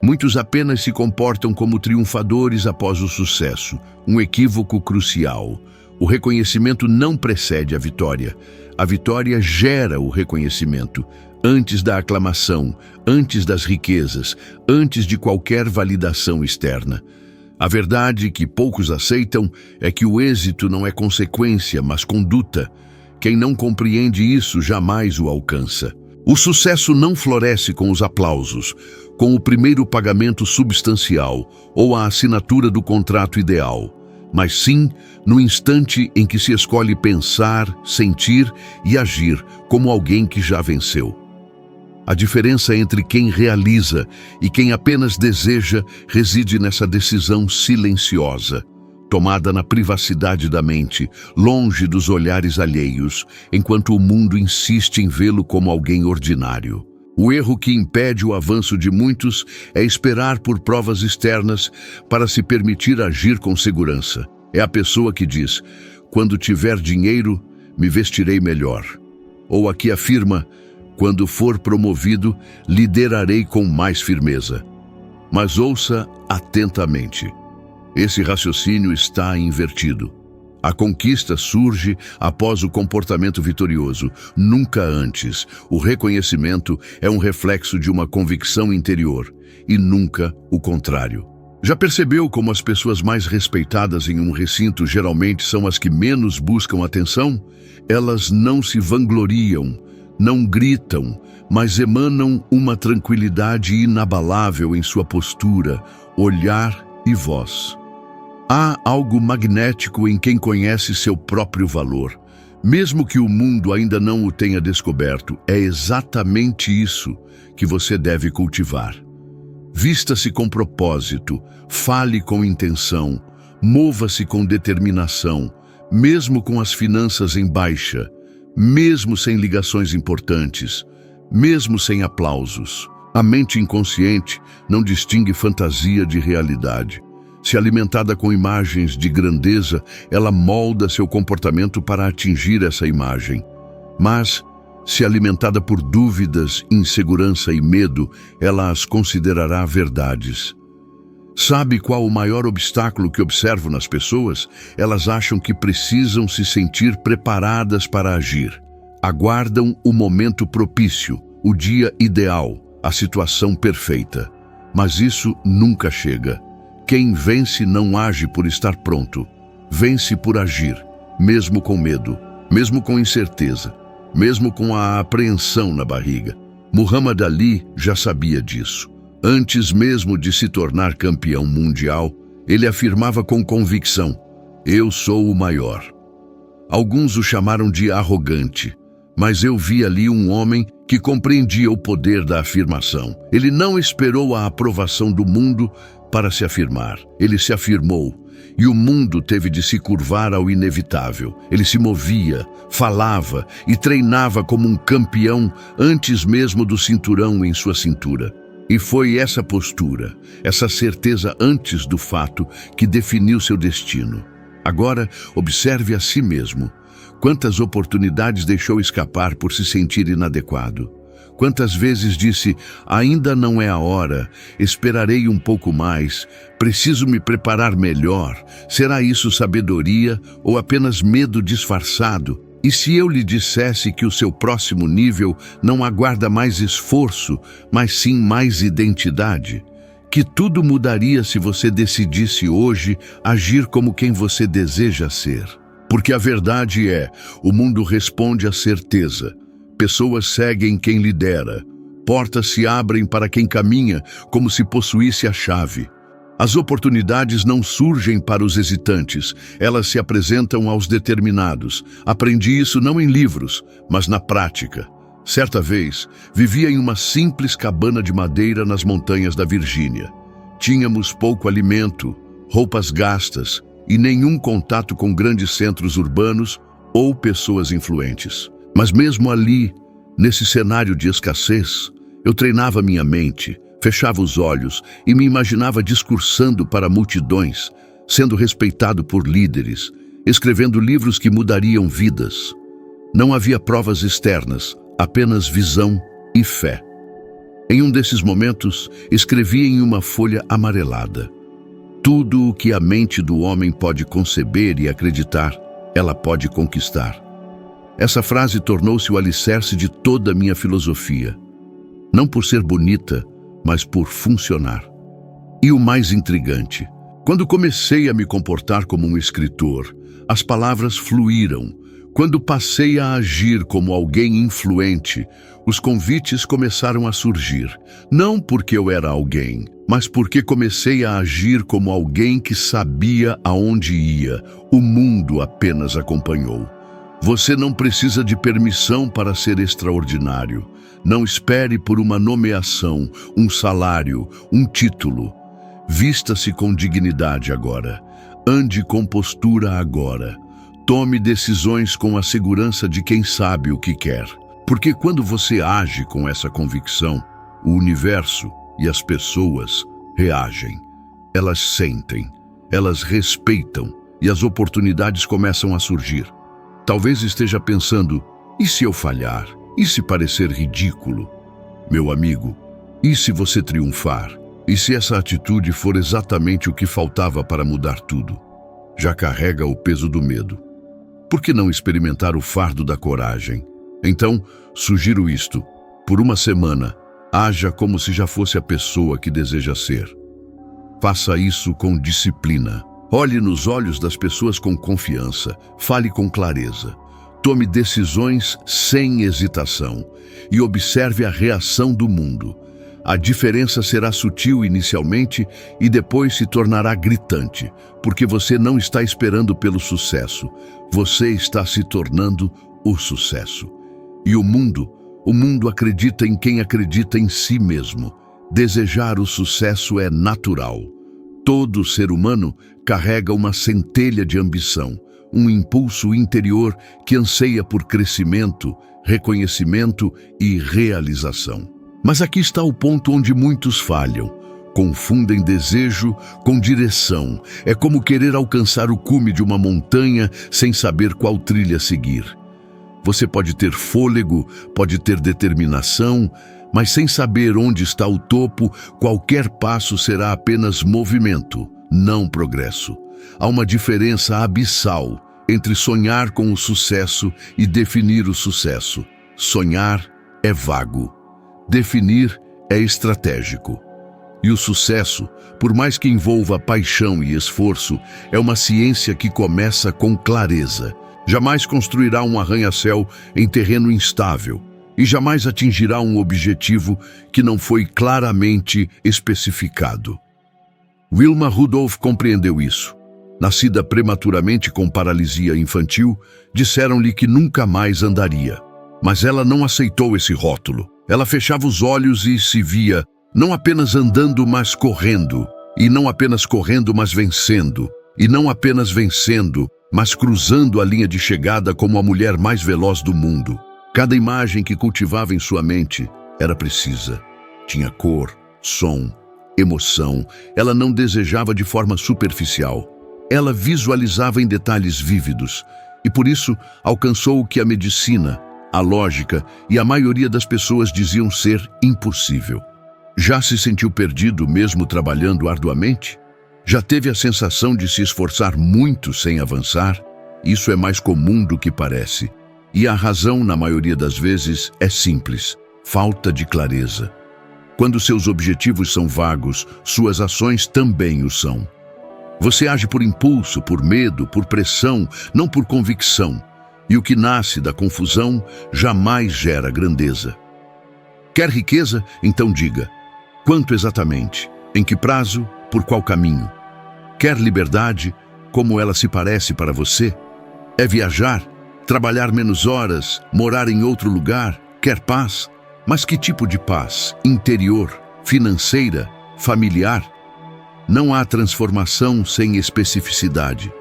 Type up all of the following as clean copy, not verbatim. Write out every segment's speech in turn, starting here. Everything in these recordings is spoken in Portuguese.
Muitos apenas se comportam como triunfadores após o sucesso, um equívoco crucial. O reconhecimento não precede a vitória. A vitória gera o reconhecimento, antes da aclamação, antes das riquezas, antes de qualquer validação externa. A verdade que poucos aceitam é que o êxito não é consequência, mas conduta. Quem não compreende isso jamais o alcança. O sucesso não floresce com os aplausos, com o primeiro pagamento substancial ou a assinatura do contrato ideal, mas sim no instante em que se escolhe pensar, sentir e agir como alguém que já venceu. A diferença entre quem realiza e quem apenas deseja reside nessa decisão silenciosa, tomada na privacidade da mente, longe dos olhares alheios, enquanto o mundo insiste em vê-lo como alguém ordinário. O erro que impede o avanço de muitos é esperar por provas externas para se permitir agir com segurança. É a pessoa que diz: "Quando tiver dinheiro, me vestirei melhor." Ou a que afirma: "Quando for promovido, liderarei com mais firmeza." Mas ouça atentamente. Esse raciocínio está invertido. A conquista surge após o comportamento vitorioso, nunca antes. O reconhecimento é um reflexo de uma convicção interior, e nunca o contrário. Já percebeu como as pessoas mais respeitadas em um recinto geralmente são as que menos buscam atenção? Elas não se vangloriam, não gritam, mas emanam uma tranquilidade inabalável em sua postura, olhar e voz. Há algo magnético em quem conhece seu próprio valor. Mesmo que o mundo ainda não o tenha descoberto, é exatamente isso que você deve cultivar. Vista-se com propósito, fale com intenção, mova-se com determinação, mesmo com as finanças em baixa, mesmo sem ligações importantes, mesmo sem aplausos. A mente inconsciente não distingue fantasia de realidade. Se alimentada com imagens de grandeza, ela molda seu comportamento para atingir essa imagem. Mas, se alimentada por dúvidas, insegurança e medo, ela as considerará verdades. Sabe qual o maior obstáculo que observo nas pessoas? Elas acham que precisam se sentir preparadas para agir. Aguardam o momento propício, o dia ideal, a situação perfeita. Mas isso nunca chega. Quem vence não age por estar pronto. Vence por agir, mesmo com medo, mesmo com incerteza, mesmo com a apreensão na barriga. Muhammad Ali já sabia disso. Antes mesmo de se tornar campeão mundial, ele afirmava com convicção: "Eu sou o maior." Alguns o chamaram de arrogante, mas eu vi ali um homem que compreendia o poder da afirmação. Ele não esperou a aprovação do mundo para se afirmar. Ele se afirmou, e o mundo teve de se curvar ao inevitável. Ele se movia, falava e treinava como um campeão antes mesmo do cinturão em sua cintura. E foi essa postura, essa certeza antes do fato, que definiu seu destino. Agora, observe a si mesmo. Quantas oportunidades deixou escapar por se sentir inadequado? Quantas vezes disse: "Ainda não é a hora, esperarei um pouco mais, preciso me preparar melhor"? Será isso sabedoria ou apenas medo disfarçado? E se eu lhe dissesse que o seu próximo nível não aguarda mais esforço, mas sim mais identidade? Que tudo mudaria se você decidisse hoje agir como quem você deseja ser? Porque a verdade é, o mundo responde à certeza. Pessoas seguem quem lidera. Portas se abrem para quem caminha como se possuísse a chave. As oportunidades não surgem para os hesitantes, elas se apresentam aos determinados. Aprendi isso não em livros, mas na prática. Certa vez, vivia em uma simples cabana de madeira nas montanhas da Virgínia. Tínhamos pouco alimento, roupas gastas e nenhum contato com grandes centros urbanos ou pessoas influentes. Mas mesmo ali, nesse cenário de escassez, eu treinava minha mente, fechava os olhos e me imaginava discursando para multidões, sendo respeitado por líderes, escrevendo livros que mudariam vidas. Não havia provas externas, apenas visão e fé. Em um desses momentos, escrevi em uma folha amarelada: tudo o que a mente do homem pode conceber e acreditar, ela pode conquistar. Essa frase tornou-se o alicerce de toda a minha filosofia. Não por ser bonita, mas por funcionar. E o mais intrigante, quando comecei a me comportar como um escritor, as palavras fluíram. Quando passei a agir como alguém influente, os convites começaram a surgir. Não porque eu era alguém, mas porque comecei a agir como alguém que sabia aonde ia. O mundo apenas acompanhou. Você não precisa de permissão para ser extraordinário. Não espere por uma nomeação, um salário, um título. Vista-se com dignidade agora. Ande com postura agora. Tome decisões com a segurança de quem sabe o que quer. Porque quando você age com essa convicção, o universo e as pessoas reagem. Elas sentem, elas respeitam e as oportunidades começam a surgir. Talvez esteja pensando: e se eu falhar? E se parecer ridículo? Meu amigo, e se você triunfar? E se essa atitude for exatamente o que faltava para mudar tudo? Já carrega o peso do medo. Por que não experimentar o fardo da coragem? Então, sugiro isto: por uma semana, haja como se já fosse a pessoa que deseja ser. Faça isso com disciplina. Olhe nos olhos das pessoas com confiança. Fale com clareza. Tome decisões sem hesitação e observe a reação do mundo. A diferença será sutil inicialmente e depois se tornará gritante, porque você não está esperando pelo sucesso, você está se tornando o sucesso. E o mundo acredita em quem acredita em si mesmo. Desejar o sucesso é natural. Todo ser humano carrega uma centelha de ambição, um impulso interior que anseia por crescimento, reconhecimento e realização. Mas aqui está o ponto onde muitos falham. Confundem desejo com direção. É como querer alcançar o cume de uma montanha sem saber qual trilha seguir. Você pode ter fôlego, pode ter determinação, mas sem saber onde está o topo, qualquer passo será apenas movimento, não progresso. Há uma diferença abissal entre sonhar com o sucesso e definir o sucesso. Sonhar é vago. Definir é estratégico. E o sucesso, por mais que envolva paixão e esforço, é uma ciência que começa com clareza. Jamais construirá um arranha-céu em terreno instável e jamais atingirá um objetivo que não foi claramente especificado. Wilma Rudolph compreendeu isso. Nascida prematuramente com paralisia infantil, disseram-lhe que nunca mais andaria. Mas ela não aceitou esse rótulo. Ela fechava os olhos e se via não apenas andando, mas correndo. E não apenas correndo, mas vencendo. E não apenas vencendo, mas cruzando a linha de chegada como a mulher mais veloz do mundo. Cada imagem que cultivava em sua mente era precisa. Tinha cor, som, emoção. Ela não desejava de forma superficial. Ela visualizava em detalhes vívidos. E por isso alcançou o que a medicina, a lógica e a maioria das pessoas diziam ser impossível. Já se sentiu perdido mesmo trabalhando arduamente? Já teve a sensação de se esforçar muito sem avançar? Isso é mais comum do que parece. E a razão, na maioria das vezes, é simples: falta de clareza. Quando seus objetivos são vagos, suas ações também o são. Você age por impulso, por medo, por pressão, não por convicção. E o que nasce da confusão jamais gera grandeza. Quer riqueza? Então diga: quanto exatamente? Em que prazo? Por qual caminho? Quer liberdade? Como ela se parece para você? É viajar? Trabalhar menos horas? Morar em outro lugar? Quer paz? Mas que tipo de paz? Interior? Financeira? Familiar? Não há transformação sem especificidade.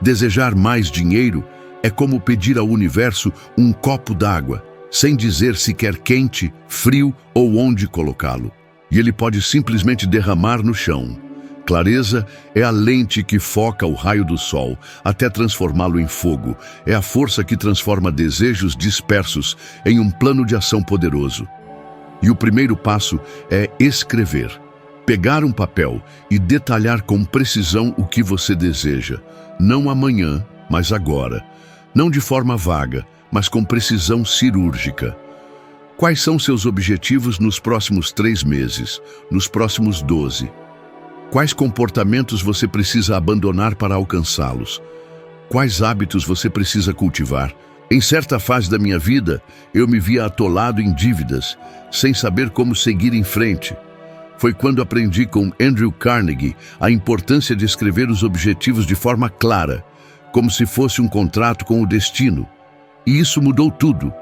Desejar mais dinheiro é como pedir ao universo um copo d'água, sem dizer se quer quente, frio ou onde colocá-lo. E ele pode simplesmente derramar no chão. Clareza é a lente que foca o raio do sol até transformá-lo em fogo. É a força que transforma desejos dispersos em um plano de ação poderoso. E o primeiro passo é escrever. Pegar um papel e detalhar com precisão o que você deseja. Não amanhã, mas agora. Não de forma vaga, mas com precisão cirúrgica. Quais são seus objetivos nos próximos 3 meses, nos próximos 12? Quais comportamentos você precisa abandonar para alcançá-los? Quais hábitos você precisa cultivar? Em certa fase da minha vida, eu me via atolado em dívidas, sem saber como seguir em frente. Foi quando aprendi com Andrew Carnegie a importância de escrever os objetivos de forma clara, como se fosse um contrato com o destino. E isso mudou tudo.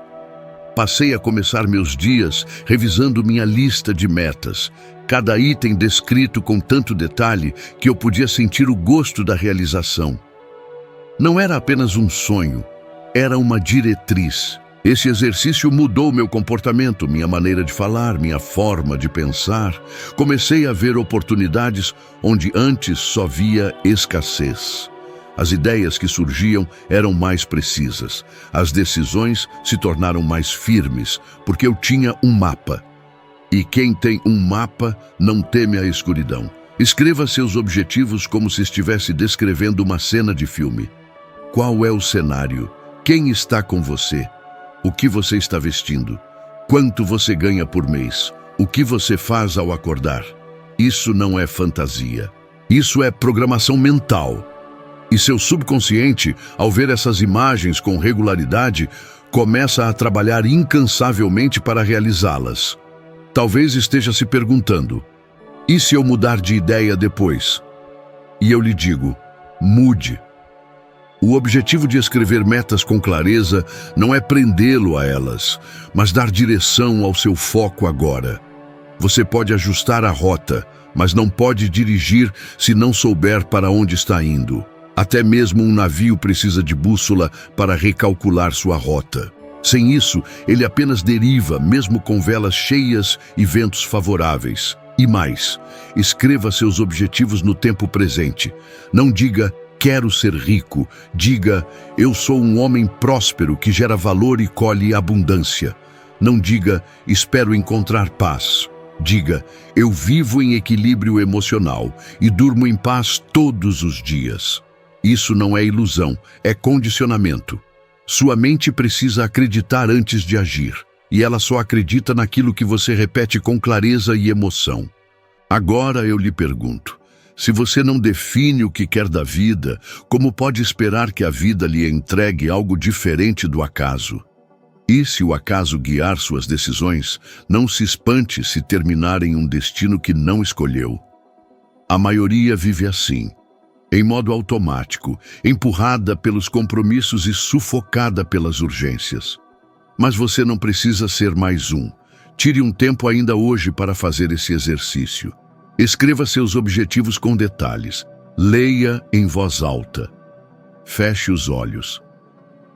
Passei a começar meus dias revisando minha lista de metas, cada item descrito com tanto detalhe que eu podia sentir o gosto da realização. Não era apenas um sonho, era uma diretriz. Esse exercício mudou meu comportamento, minha maneira de falar, minha forma de pensar. Comecei a ver oportunidades onde antes só via escassez. As ideias que surgiam eram mais precisas. As decisões se tornaram mais firmes, porque eu tinha um mapa. E quem tem um mapa não teme a escuridão. Escreva seus objetivos como se estivesse descrevendo uma cena de filme. Qual é o cenário? Quem está com você? O que você está vestindo? Quanto você ganha por mês? O que você faz ao acordar? Isso não é fantasia. Isso é programação mental. E seu subconsciente, ao ver essas imagens com regularidade, começa a trabalhar incansavelmente para realizá-las. Talvez esteja se perguntando, e se eu mudar de ideia depois? E eu lhe digo, mude. O objetivo de escrever metas com clareza não é prendê-lo a elas, mas dar direção ao seu foco agora. Você pode ajustar a rota, mas não pode dirigir se não souber para onde está indo. Até mesmo um navio precisa de bússola para recalcular sua rota. Sem isso, ele apenas deriva, mesmo com velas cheias e ventos favoráveis. E mais, escreva seus objetivos no tempo presente. Não diga, quero ser rico. Diga, eu sou um homem próspero que gera valor e colhe abundância. Não diga, espero encontrar paz. Diga, eu vivo em equilíbrio emocional e durmo em paz todos os dias. Isso não é ilusão, é condicionamento. Sua mente precisa acreditar antes de agir, e ela só acredita naquilo que você repete com clareza e emoção. Agora eu lhe pergunto, se você não define o que quer da vida, como pode esperar que a vida lhe entregue algo diferente do acaso? E se o acaso guiar suas decisões, não se espante se terminar em um destino que não escolheu. A maioria vive assim, em modo automático, empurrada pelos compromissos e sufocada pelas urgências. Mas você não precisa ser mais um. Tire um tempo ainda hoje para fazer esse exercício. Escreva seus objetivos com detalhes. Leia em voz alta. Feche os olhos.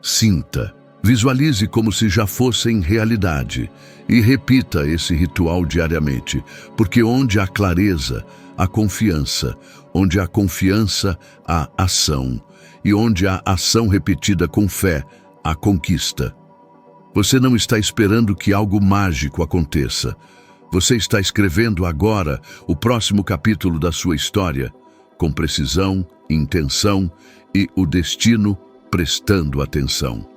Sinta. Visualize como se já fossem realidade e repita esse ritual diariamente, porque onde há clareza, há confiança, onde há confiança, há ação, e onde há ação repetida com fé, há conquista. Você não está esperando que algo mágico aconteça. Você está escrevendo agora o próximo capítulo da sua história, com precisão, intenção e o destino prestando atenção.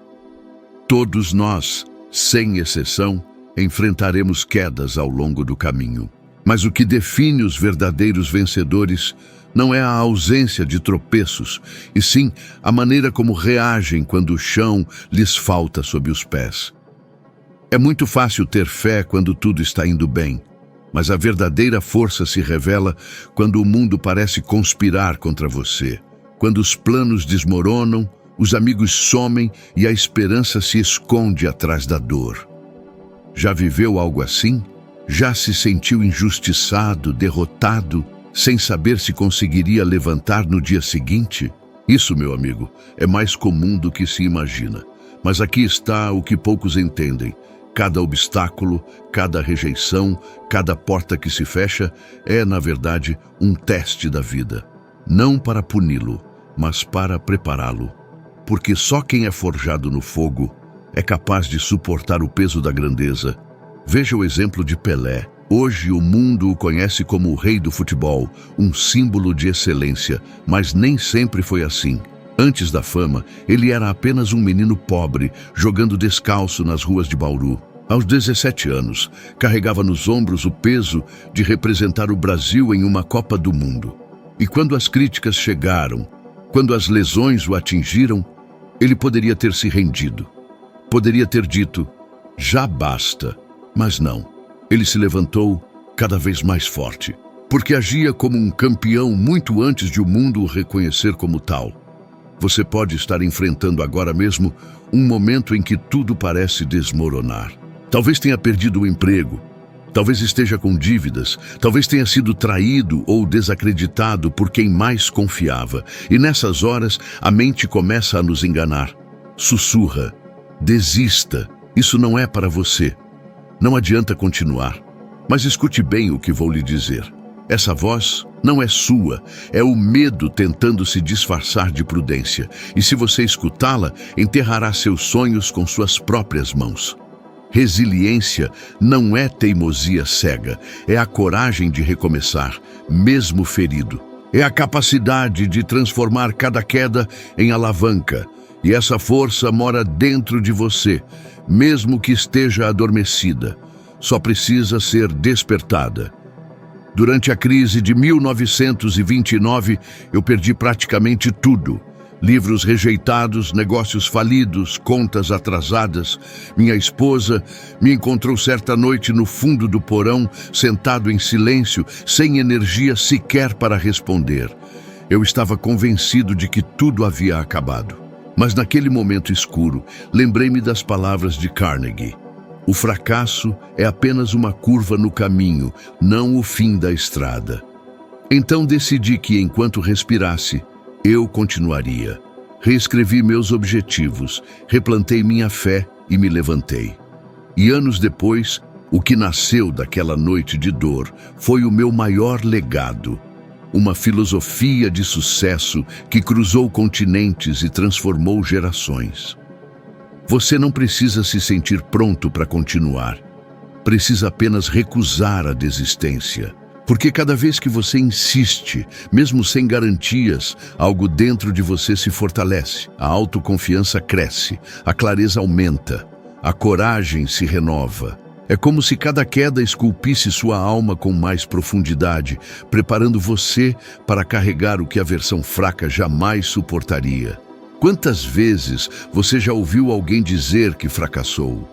Todos nós, sem exceção, enfrentaremos quedas ao longo do caminho. Mas o que define os verdadeiros vencedores não é a ausência de tropeços, e sim a maneira como reagem quando o chão lhes falta sob os pés. É muito fácil ter fé quando tudo está indo bem, mas a verdadeira força se revela quando o mundo parece conspirar contra você, quando os planos desmoronam, os amigos somem e a esperança se esconde atrás da dor. Já viveu algo assim? Já se sentiu injustiçado, derrotado, sem saber se conseguiria levantar no dia seguinte? Isso, meu amigo, é mais comum do que se imagina. Mas aqui está o que poucos entendem. Cada obstáculo, cada rejeição, cada porta que se fecha é, na verdade, um teste da vida. Não para puni-lo, mas para prepará-lo. Porque só quem é forjado no fogo é capaz de suportar o peso da grandeza Veja o exemplo de Pelé. Hoje o mundo o conhece como o rei do futebol, um símbolo de excelência, mas nem sempre foi assim. Antes da fama, ele era apenas um menino pobre, jogando descalço nas ruas de Bauru. Aos 17 anos, carregava nos ombros o peso de representar o Brasil em uma Copa do Mundo. E quando as críticas chegaram, quando as lesões o atingiram, ele poderia ter se rendido. Poderia ter dito, já basta. Mas não. Ele se levantou cada vez mais forte, porque agia como um campeão muito antes de o mundo o reconhecer como tal. Você pode estar enfrentando agora mesmo um momento em que tudo parece desmoronar. Talvez tenha perdido o emprego, talvez esteja com dívidas, talvez tenha sido traído ou desacreditado por quem mais confiava. E nessas horas, a mente começa a nos enganar. Sussurra, desista, isso não é para você. Não adianta continuar. Mas escute bem o que vou lhe dizer. Essa voz não é sua, é o medo tentando se disfarçar de prudência. E se você escutá-la, enterrará seus sonhos com suas próprias mãos. Resiliência não é teimosia cega, é a coragem de recomeçar, mesmo ferido. É a capacidade de transformar cada queda em alavanca. E essa força mora dentro de você, mesmo que esteja adormecida. Só precisa ser despertada. Durante a crise de 1929, eu perdi praticamente tudo. Livros rejeitados, negócios falidos, contas atrasadas. Minha esposa me encontrou certa noite no fundo do porão, sentado em silêncio, sem energia sequer para responder. Eu estava convencido de que tudo havia acabado. Mas naquele momento escuro, lembrei-me das palavras de Carnegie. O fracasso é apenas uma curva no caminho, não o fim da estrada. Então decidi que, enquanto respirasse, eu continuaria. Reescrevi meus objetivos, replantei minha fé e me levantei. E anos depois, o que nasceu daquela noite de dor foi o meu maior legado. Uma filosofia de sucesso que cruzou continentes e transformou gerações. Você não precisa se sentir pronto para continuar. Precisa apenas recusar a desistência. Porque cada vez que você insiste, mesmo sem garantias, algo dentro de você se fortalece. A autoconfiança cresce, a clareza aumenta, a coragem se renova. É como se cada queda esculpisse sua alma com mais profundidade, preparando você para carregar o que a versão fraca jamais suportaria. Quantas vezes você já ouviu alguém dizer que fracassou?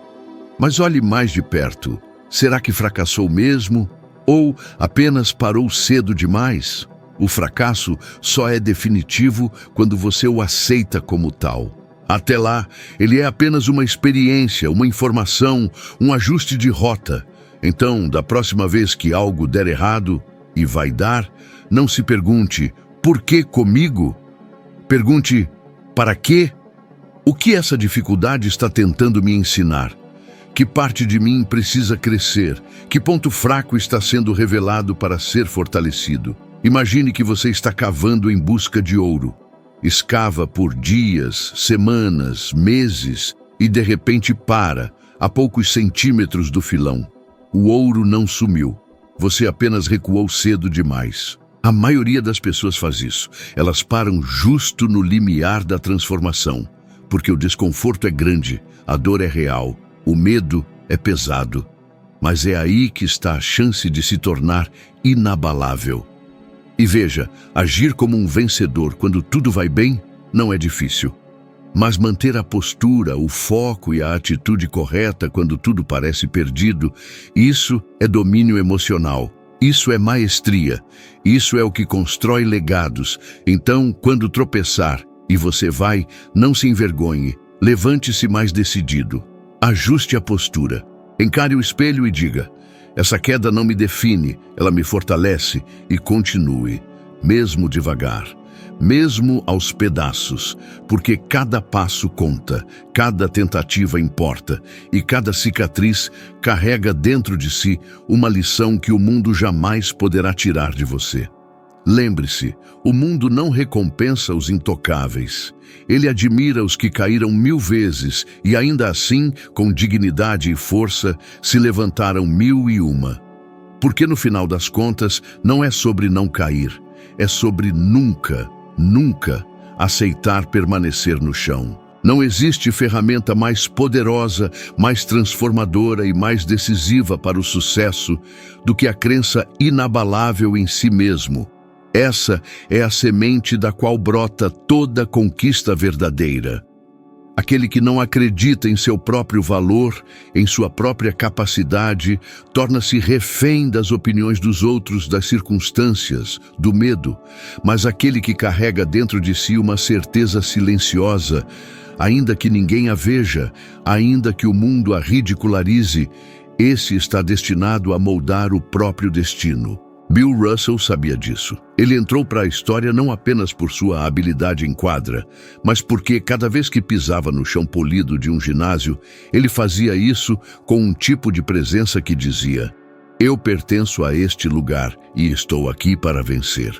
Mas olhe mais de perto. Será que fracassou mesmo? Ou apenas parou cedo demais? O fracasso só é definitivo quando você o aceita como tal. Até lá, ele é apenas uma experiência, uma informação, um ajuste de rota. Então, da próxima vez que algo der errado, e vai dar, não se pergunte, por que comigo? Pergunte, para quê? O que essa dificuldade está tentando me ensinar? Que parte de mim precisa crescer? Que ponto fraco está sendo revelado para ser fortalecido? Imagine que você está cavando em busca de ouro. Escava por dias, semanas, meses e de repente para, a poucos centímetros do filão. O ouro não sumiu. Você apenas recuou cedo demais. A maioria das pessoas faz isso. Elas param justo no limiar da transformação, porque o desconforto é grande, a dor é real, o medo é pesado. Mas é aí que está a chance de se tornar inabalável. E veja, agir como um vencedor quando tudo vai bem não é difícil. Mas manter a postura, o foco e a atitude correta quando tudo parece perdido, isso é domínio emocional. Isso é maestria. Isso é o que constrói legados. Então, quando tropeçar e você vai, não se envergonhe. Levante-se mais decidido. Ajuste a postura. Encare o espelho e diga: essa queda não me define, ela me fortalece, e continue, mesmo devagar, mesmo aos pedaços, porque cada passo conta, cada tentativa importa, e cada cicatriz carrega dentro de si uma lição que o mundo jamais poderá tirar de você. Lembre-se, o mundo não recompensa os intocáveis. Ele admira os que caíram 1000 vezes e ainda assim, com dignidade e força, se levantaram 1001. Porque no final das contas, não é sobre não cair, é sobre nunca, nunca aceitar permanecer no chão. Não existe ferramenta mais poderosa, mais transformadora e mais decisiva para o sucesso do que a crença inabalável em si mesmo. Essa é a semente da qual brota toda conquista verdadeira. Aquele que não acredita em seu próprio valor, em sua própria capacidade, torna-se refém das opiniões dos outros, das circunstâncias, do medo. Mas aquele que carrega dentro de si uma certeza silenciosa, ainda que ninguém a veja, ainda que o mundo a ridicularize, esse está destinado a moldar o próprio destino. Bill Russell sabia disso. Ele entrou para a história não apenas por sua habilidade em quadra, mas porque cada vez que pisava no chão polido de um ginásio, ele fazia isso com um tipo de presença que dizia: "Eu pertenço a este lugar e estou aqui para vencer."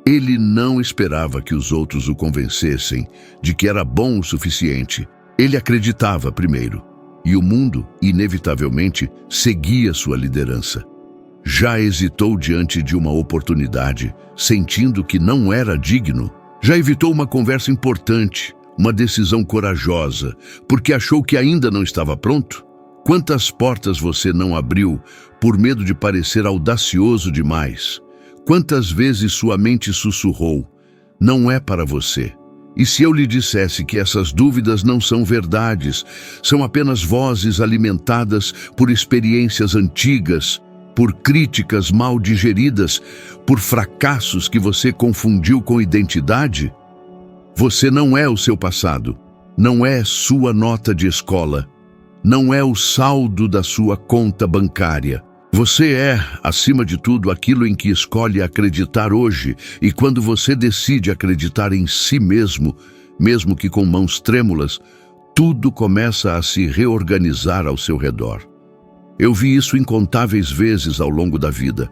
Ele não esperava que os outros o convencessem de que era bom o suficiente. Ele acreditava primeiro, e o mundo, inevitavelmente, seguia sua liderança. Já hesitou diante de uma oportunidade, sentindo que não era digno? Já evitou uma conversa importante, uma decisão corajosa, porque achou que ainda não estava pronto? Quantas portas você não abriu por medo de parecer audacioso demais? Quantas vezes sua mente sussurrou: "Não é para você"? E se eu lhe dissesse que essas dúvidas não são verdades, são apenas vozes alimentadas por experiências antigas, por críticas mal digeridas, por fracassos que você confundiu com identidade? Você não é o seu passado, não é sua nota de escola, não é o saldo da sua conta bancária. Você é, acima de tudo, aquilo em que escolhe acreditar hoje, e quando você decide acreditar em si mesmo, mesmo que com mãos trêmulas, tudo começa a se reorganizar ao seu redor. Eu vi isso incontáveis vezes ao longo da vida.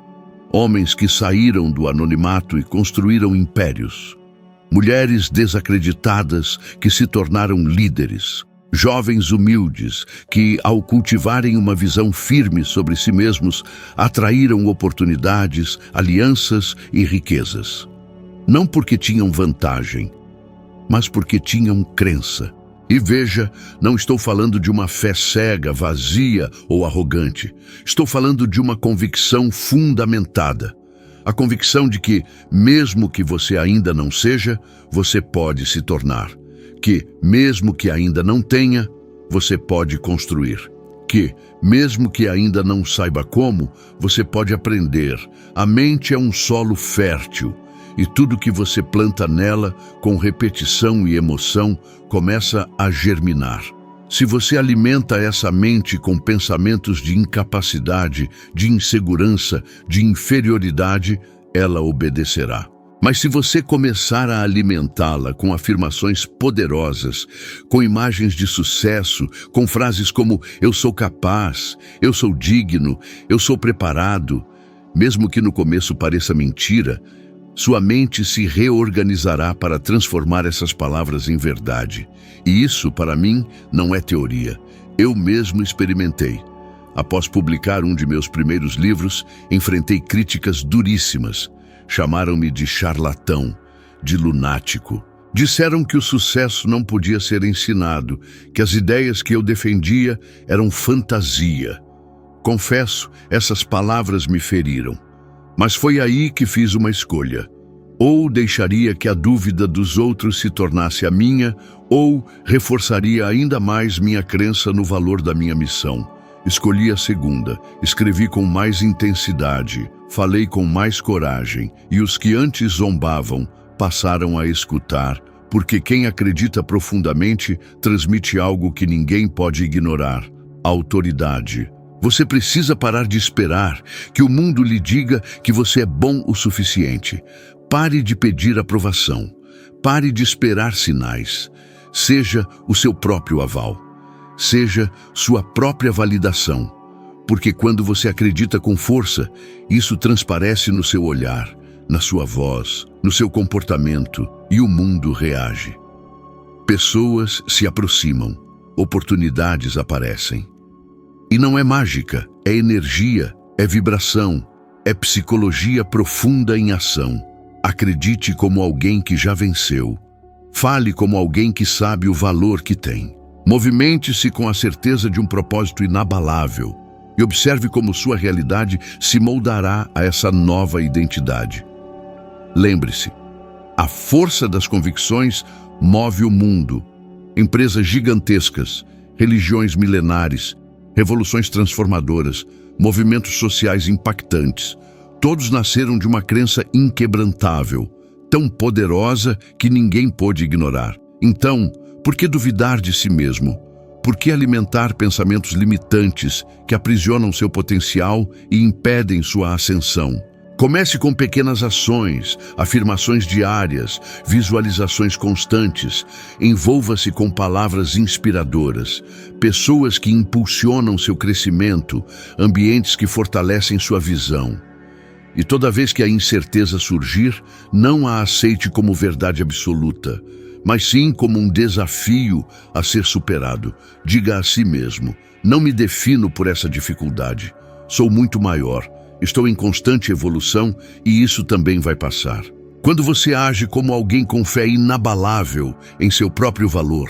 Homens que saíram do anonimato e construíram impérios. Mulheres desacreditadas que se tornaram líderes. Jovens humildes que, ao cultivarem uma visão firme sobre si mesmos, atraíram oportunidades, alianças e riquezas. Não porque tinham vantagem, mas porque tinham crença. E veja, não estou falando de uma fé cega, vazia ou arrogante. Estou falando de uma convicção fundamentada. A convicção de que, mesmo que você ainda não seja, você pode se tornar. Que, mesmo que ainda não tenha, você pode construir. Que, mesmo que ainda não saiba como, você pode aprender. A mente é um solo fértil. E tudo que você planta nela, com repetição e emoção, começa a germinar. Se você alimenta essa mente com pensamentos de incapacidade, de insegurança, de inferioridade, ela obedecerá. Mas se você começar a alimentá-la com afirmações poderosas, com imagens de sucesso, com frases como "eu sou capaz", "eu sou digno", "eu sou preparado", mesmo que no começo pareça mentira, sua mente se reorganizará para transformar essas palavras em verdade. E isso, para mim, não é teoria. Eu mesmo experimentei. Após publicar um de meus primeiros livros, enfrentei críticas duríssimas. Chamaram-me de charlatão, de lunático. Disseram que o sucesso não podia ser ensinado, que as ideias que eu defendia eram fantasia. Confesso, essas palavras me feriram. Mas foi aí que fiz uma escolha. Ou deixaria que a dúvida dos outros se tornasse a minha, ou reforçaria ainda mais minha crença no valor da minha missão. Escolhi a segunda, escrevi com mais intensidade, falei com mais coragem, e os que antes zombavam passaram a escutar, porque quem acredita profundamente transmite algo que ninguém pode ignorar: autoridade. Você precisa parar de esperar que o mundo lhe diga que você é bom o suficiente. Pare de pedir aprovação. Pare de esperar sinais. Seja o seu próprio aval. Seja sua própria validação. Porque quando você acredita com força, isso transparece no seu olhar, na sua voz, no seu comportamento, e o mundo reage. Pessoas se aproximam, oportunidades aparecem. E não é mágica, é energia, é vibração, é psicologia profunda em ação. Acredite como alguém que já venceu. Fale como alguém que sabe o valor que tem. Movimente-se com a certeza de um propósito inabalável e observe como sua realidade se moldará a essa nova identidade. Lembre-se, a força das convicções move o mundo. Empresas gigantescas, religiões milenares, revoluções transformadoras, movimentos sociais impactantes, todos nasceram de uma crença inquebrantável, tão poderosa que ninguém pôde ignorar. Então, por que duvidar de si mesmo? Por que alimentar pensamentos limitantes que aprisionam seu potencial e impedem sua ascensão? Comece com pequenas ações, afirmações diárias, visualizações constantes. Envolva-se com palavras inspiradoras, pessoas que impulsionam seu crescimento, ambientes que fortalecem sua visão. E toda vez que a incerteza surgir, não a aceite como verdade absoluta, mas sim como um desafio a ser superado. Diga a si mesmo: não me defino por essa dificuldade. Sou muito maior. Estou em constante evolução e isso também vai passar. Quando você age como alguém com fé inabalável em seu próprio valor,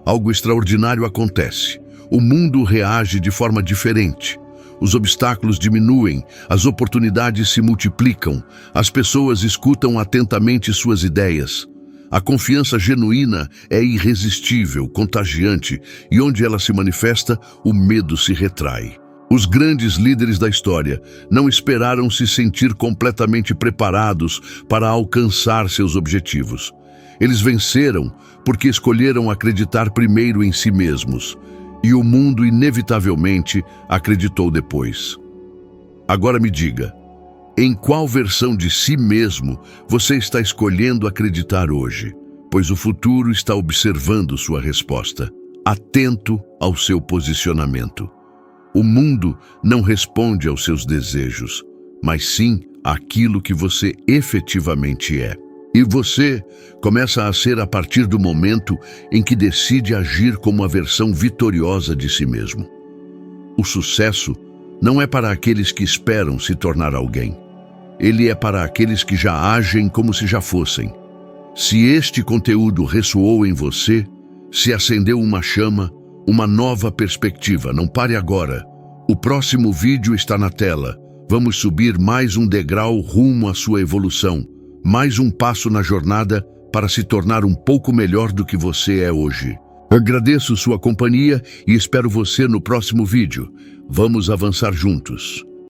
algo extraordinário acontece. O mundo reage de forma diferente. Os obstáculos diminuem, as oportunidades se multiplicam, as pessoas escutam atentamente suas ideias. A confiança genuína é irresistível, contagiante, e onde ela se manifesta, o medo se retrai. Os grandes líderes da história não esperaram se sentir completamente preparados para alcançar seus objetivos. Eles venceram porque escolheram acreditar primeiro em si mesmos, e o mundo inevitavelmente acreditou depois. Agora me diga, em qual versão de si mesmo você está escolhendo acreditar hoje? Pois o futuro está observando sua resposta, atento ao seu posicionamento. O mundo não responde aos seus desejos, mas sim àquilo que você efetivamente é. E você começa a ser a partir do momento em que decide agir como a versão vitoriosa de si mesmo. O sucesso não é para aqueles que esperam se tornar alguém. Ele é para aqueles que já agem como se já fossem. Se este conteúdo ressoou em você, se acendeu uma chama, uma nova perspectiva, não pare agora. O próximo vídeo está na tela. Vamos subir mais um degrau rumo à sua evolução, mais um passo na jornada para se tornar um pouco melhor do que você é hoje. Agradeço sua companhia e espero você no próximo vídeo. Vamos avançar juntos.